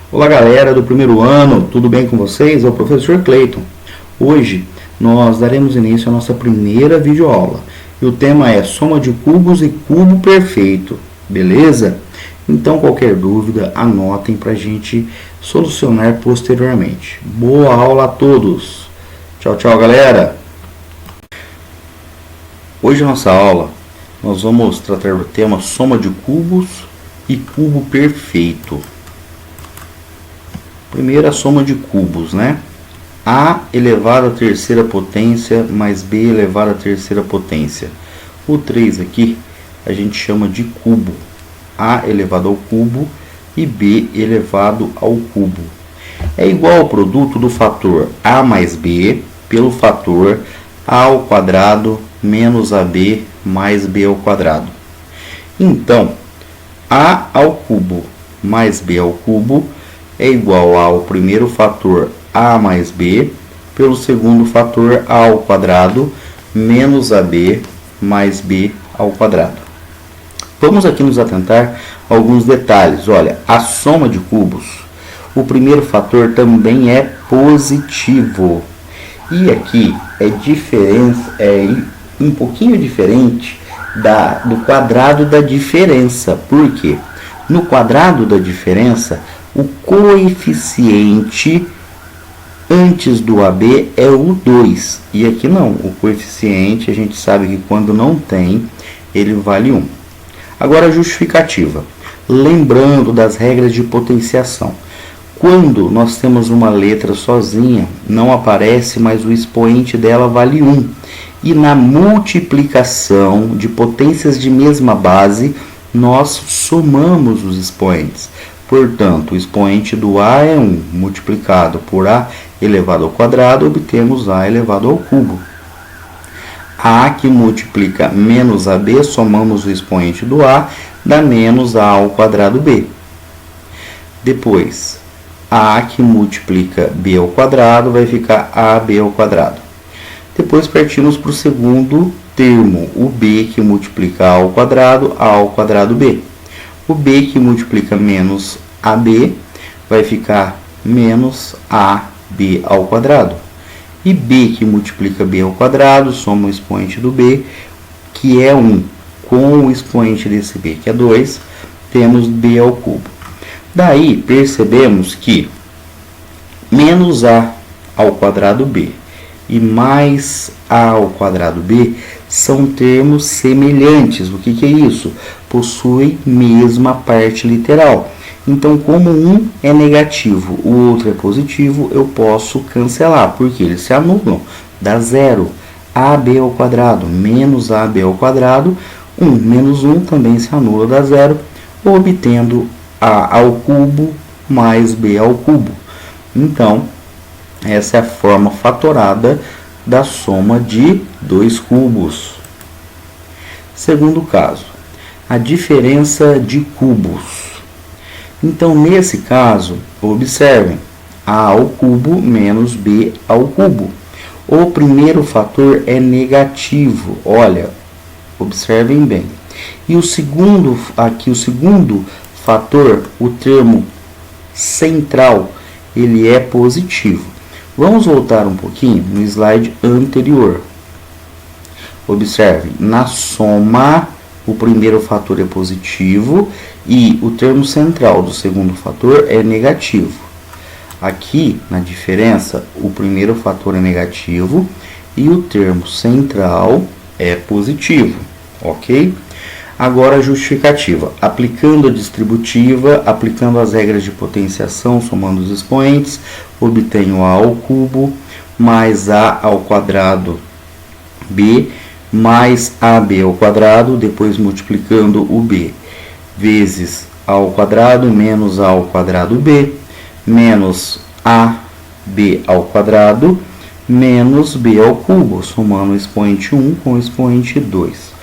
Olá galera do primeiro ano, tudo bem com vocês? É o professor Cleiton. Hoje nós daremos início à nossa primeira videoaula e o tema é soma de cubos e cubo perfeito, beleza? Então qualquer dúvida anotem para a gente solucionar posteriormente. Boa aula a todos! Tchau, tchau galera! Hoje na nossa aula nós vamos tratar do tema soma de cubos e cubo perfeito. Primeiro a soma de cubos, né? A elevado à terceira potência mais B elevado à terceira potência. O 3 aqui a gente chama de cubo. A elevado ao cubo e B elevado ao cubo. É igual ao produto do fator A mais B pelo fator A ao quadrado menos AB mais B ao quadrado. Então, A ao cubo mais B ao cubo é igual ao primeiro fator A mais B pelo segundo fator A ao quadrado menos AB mais B ao quadrado. Vamos aqui nos atentar a alguns detalhes. Olha, a soma de cubos, o primeiro fator também é positivo. E aqui é um pouquinho diferente do quadrado da diferença. Por quê? No quadrado da diferença, o coeficiente antes do AB é o 2. E aqui não, o coeficiente a gente sabe que quando não tem, ele vale 1. Agora a justificativa. Lembrando das regras de potenciação. Quando nós temos uma letra sozinha, não aparece, mas o expoente dela vale 1. E na multiplicação de potências de mesma base, nós somamos os expoentes. Portanto, o expoente do A é 1, multiplicado por A elevado ao quadrado, obtemos A elevado ao cubo. A que multiplica menos AB, somamos o expoente do A, dá menos A ao quadrado B. Depois, A que multiplica B ao quadrado, vai ficar AB ao quadrado. Depois partimos para o segundo termo, o B que multiplica A ao quadrado B. O B que multiplica menos AB vai ficar menos AB ao quadrado. E B que multiplica B ao quadrado, soma o expoente do B, que é 1, com o expoente desse B, que é 2, temos B ao cubo. Daí percebemos que menos A ao quadrado B e mais A ao quadrado B são termos semelhantes. O que é isso? Possui mesma parte literal. Então, como um é negativo, o outro é positivo, eu posso cancelar, porque eles se anulam. Dá zero. AB ao quadrado menos AB ao quadrado, 1 menos 1 também se anula, dá zero, obtendo A ao cubo mais B ao cubo. Então, essa é a forma fatorada da soma de dois cubos. Segundo caso, a diferença de cubos. Então, nesse caso, observem, A ao cubo menos B ao cubo. O primeiro fator é negativo, olha, observem bem. E o segundo fator, o termo central, ele é positivo. Vamos voltar um pouquinho no slide anterior. Observem, na soma, o primeiro fator é positivo e o termo central do segundo fator é negativo. Aqui, na diferença, o primeiro fator é negativo e o termo central é positivo, ok? Agora a justificativa. Aplicando a distributiva, aplicando as regras de potenciação, somando os expoentes, obtenho A ao cubo mais A ao quadrado B mais AB ao quadrado, depois multiplicando o B vezes A ao quadrado menos A ao quadrado B menos AB ao quadrado menos B ao cubo, somando o expoente 1 com o expoente 2.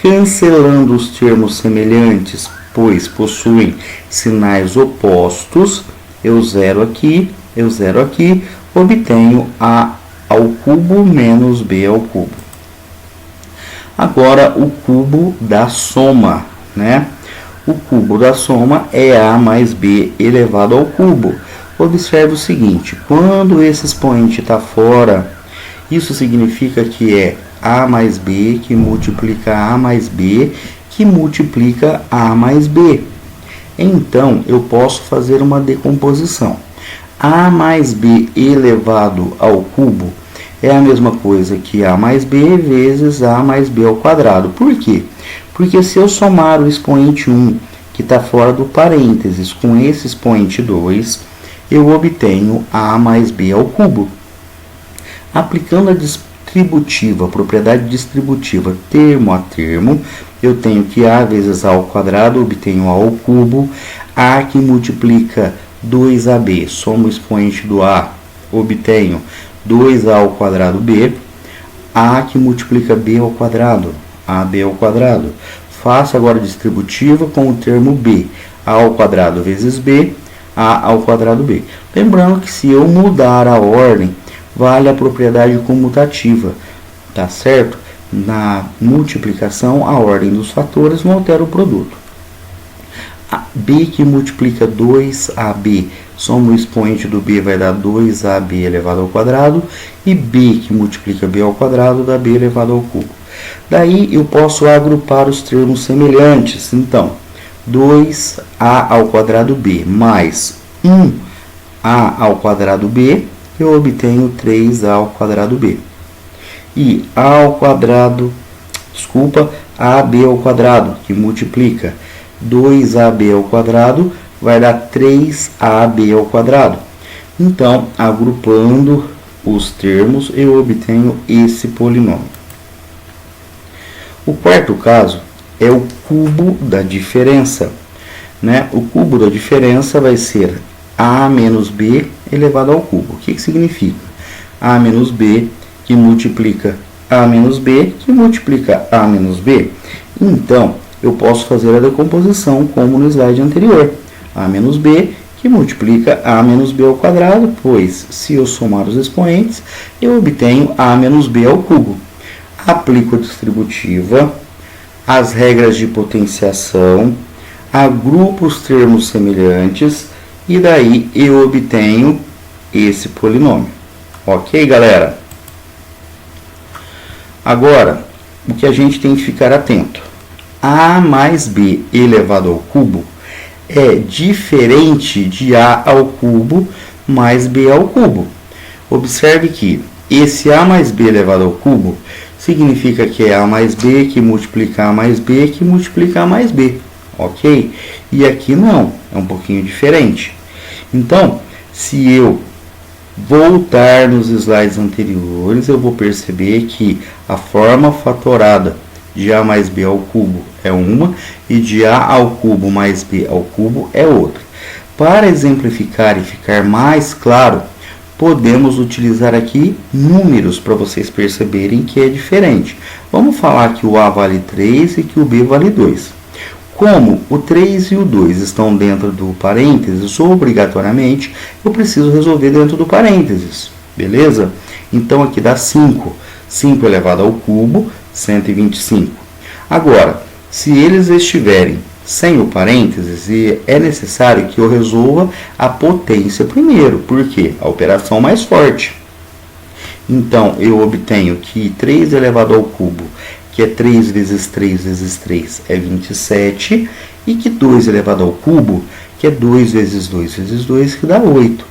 Cancelando os termos semelhantes, pois possuem sinais opostos, eu zero aqui, obtenho A ao cubo menos B ao cubo. Agora, o cubo da soma, né? O cubo da soma é A mais B elevado ao cubo. Observe o seguinte, quando esse expoente está fora, isso significa que é A mais B que multiplica A mais B que multiplica A mais B. Então, eu posso fazer uma decomposição. A mais B elevado ao cubo é a mesma coisa que A mais B vezes A mais B ao quadrado. Por quê? Porque se eu somar o expoente 1, que está fora do parênteses, com esse expoente 2, eu obtenho A mais B ao cubo. Aplicando a distributiva, a propriedade distributiva termo a termo, eu tenho que A vezes A ao quadrado, obtenho A ao cubo. A que multiplica 2AB, somo o expoente do A, obtenho 2A ao quadrado B. A que multiplica B ao quadrado, AB ao quadrado. Faço agora a distributiva com o termo B, A ao quadrado vezes B, A ao quadrado B. Lembrando que se eu mudar a ordem, vale a propriedade comutativa, tá certo? Na multiplicação, a ordem dos fatores não altera o produto. B que multiplica 2AB, soma o expoente do B, vai dar 2AB elevado ao quadrado, e B que multiplica B ao quadrado, dá B elevado ao cubo. Daí eu posso agrupar os termos semelhantes. Então, 2A ao quadrado B mais 1A ao quadrado B, eu obtenho 3A ao quadrado B. E A ao quadrado, AB ao quadrado, que multiplica 2AB ao quadrado, vai dar 3AB ao quadrado. Então, agrupando os termos, eu obtenho esse polinômio. O quarto caso é o cubo da diferença, né? O cubo da diferença vai ser A menos B elevado ao cubo. O que significa? A menos B que multiplica A menos B que multiplica A menos B. Então, eu posso fazer a decomposição como no slide anterior. A menos B que multiplica A menos B ao quadrado, pois se eu somar os expoentes, eu obtenho A menos B ao cubo. Aplico a distributiva, as regras de potenciação, agrupo os termos semelhantes e daí eu obtenho esse polinômio. Ok, galera? Agora, o que a gente tem que ficar atento. A mais B elevado ao cubo é diferente de A ao cubo mais B ao cubo. Observe que esse A mais B elevado ao cubo significa que é A mais B que multiplica A mais B que multiplica A mais B, ok? E aqui não, é um pouquinho diferente. Então, se eu voltar nos slides anteriores, eu vou perceber que a forma fatorada de A mais B ao cubo é uma e de A ao cubo mais B ao cubo é outra. Para exemplificar e ficar mais claro, podemos utilizar aqui números para vocês perceberem que é diferente. Vamos falar que o A vale 3 e que o B vale 2. Como o 3 e o 2 estão dentro do parênteses, obrigatoriamente eu preciso resolver dentro do parênteses, beleza? Então aqui dá 5. 5 elevado ao cubo, 125. Agora, se eles estiverem sem o parênteses, é necessário que eu resolva a potência primeiro, porque a operação mais forte. Então, eu obtenho que 3 elevado ao cubo, que é 3 vezes 3 vezes 3, é 27, e que 2 elevado ao cubo, que é 2 vezes 2 vezes 2, que dá 8.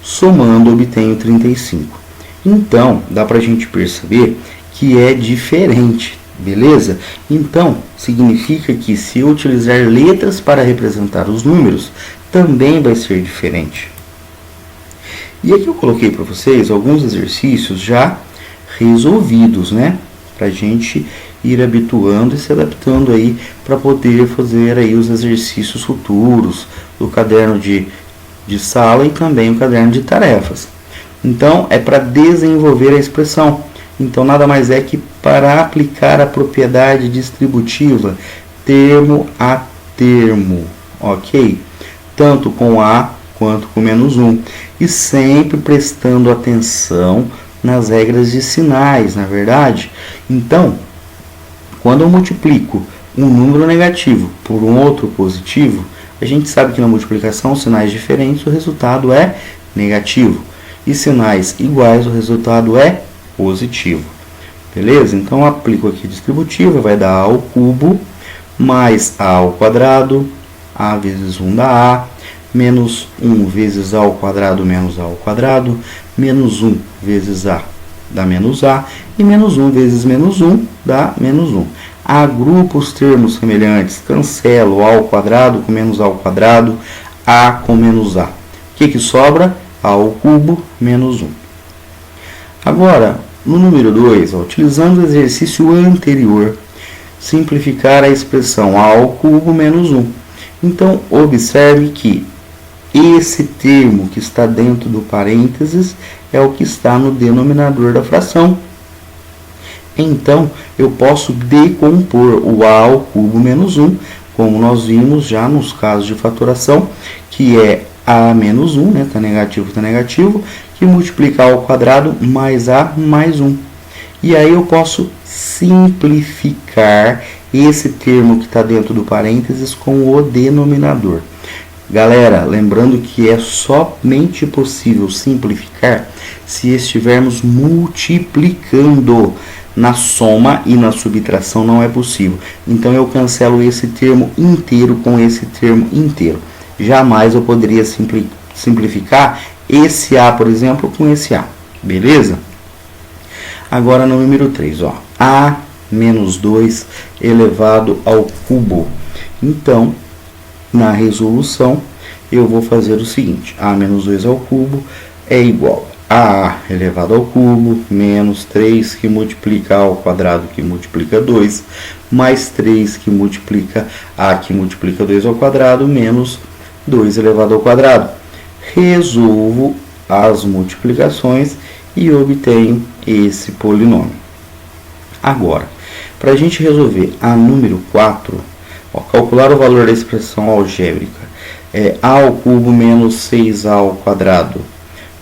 Somando, obtenho 35. Então, dá para a gente perceber que é diferente. Beleza? Então, significa que se eu utilizar letras para representar os números, também vai ser diferente. E aqui eu coloquei para vocês alguns exercícios já resolvidos, né? Para a gente ir habituando e se adaptando aí para poder fazer aí os exercícios futuros do caderno de sala e também o caderno de tarefas. Então, é para desenvolver a expressão. Então, nada mais é que para aplicar a propriedade distributiva termo a termo, ok? Tanto com A quanto com menos 1. E sempre prestando atenção nas regras de sinais, na verdade. Então, quando eu multiplico um número negativo por um outro positivo, A gente sabe que na multiplicação, sinais diferentes, o resultado é negativo. E sinais iguais, o resultado é positivo. Beleza? Então, eu aplico aqui a distributiva, vai dar a ao cubo, mais a ao quadrado, a vezes 1 dá a, menos 1 vezes a ao quadrado menos a ao quadrado, menos 1 vezes a dá menos a, e menos 1 vezes menos 1 dá menos 1. Agrupo os termos semelhantes, cancelo a ao quadrado com menos a ao quadrado, a com menos a. O que sobra? A ao cubo menos 1. Agora, no número 2, utilizando o exercício anterior, simplificar a expressão a ao cubo menos 1. Então, observe que esse termo que está dentro do parênteses é o que está no denominador da fração. Então, eu posso decompor o a ao cubo menos 1, como nós vimos já nos casos de fatoração, que é a menos 1, né? Está negativo, que multiplica a ao quadrado mais a mais 1. E aí eu posso simplificar esse termo que está dentro do parênteses com o denominador. Galera, lembrando que é somente possível simplificar se estivermos multiplicando. Na soma e na subtração não é possível. Então eu cancelo esse termo inteiro com esse termo inteiro. Jamais eu poderia simplificar esse A, por exemplo, com esse A. Beleza? Agora no número 3, ó. A menos 2 elevado ao cubo. Então, na resolução, eu vou fazer o seguinte. A menos 2 ao cubo é igual a A elevado ao cubo, menos 3 que multiplica A ao quadrado, que multiplica 2, mais 3 que multiplica A, que multiplica 2 ao quadrado, menos 2 elevado ao quadrado. Resolvo as multiplicações e obtenho esse polinômio. Agora, para a gente resolver a número 4, ó, calcular o valor da expressão algébrica é A ao cubo menos 6A ao quadrado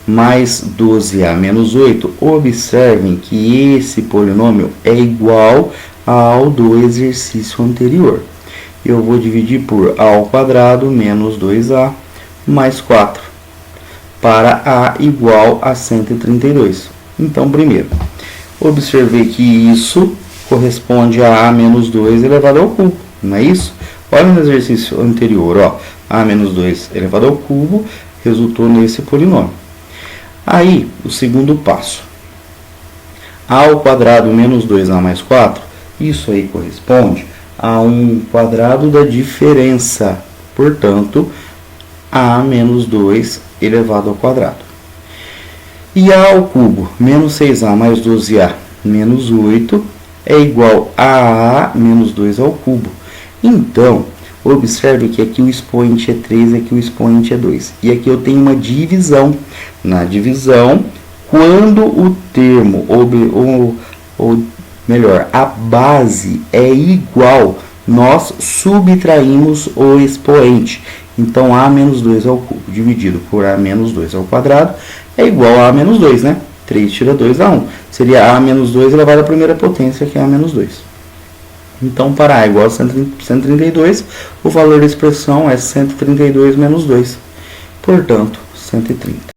mais 12A menos 8. Observem que esse polinômio é igual ao do exercício anterior. Eu vou dividir por A ao quadrado menos 2A mais 4 para A igual a 132. Então, primeiro, observei que isso corresponde a A menos 2 elevado ao cubo, não é isso? Olha no exercício anterior, ó, A menos 2 elevado ao cubo resultou nesse polinômio. Aí, o segundo passo. A ao quadrado menos 2A mais 4, isso aí corresponde a 1 quadrado da diferença. Portanto, A menos 2 elevado ao quadrado. E A ao cubo menos 6A mais 12A menos 8 é igual a A menos 2 ao cubo. Então, observe que aqui o expoente é 3 e aqui o expoente é 2. E aqui eu tenho uma divisão. Na divisão, quando o termo, ou melhor, a base é igual, nós subtraímos o expoente. Então, A menos 2 ao cubo dividido por A menos 2 ao quadrado é igual a menos 2, né? 3 tira 2 dá 1. Seria A menos 2 elevado à primeira potência, que é A menos 2. Então, para A igual a 132, o valor da expressão é 132 menos 2. Portanto, 130.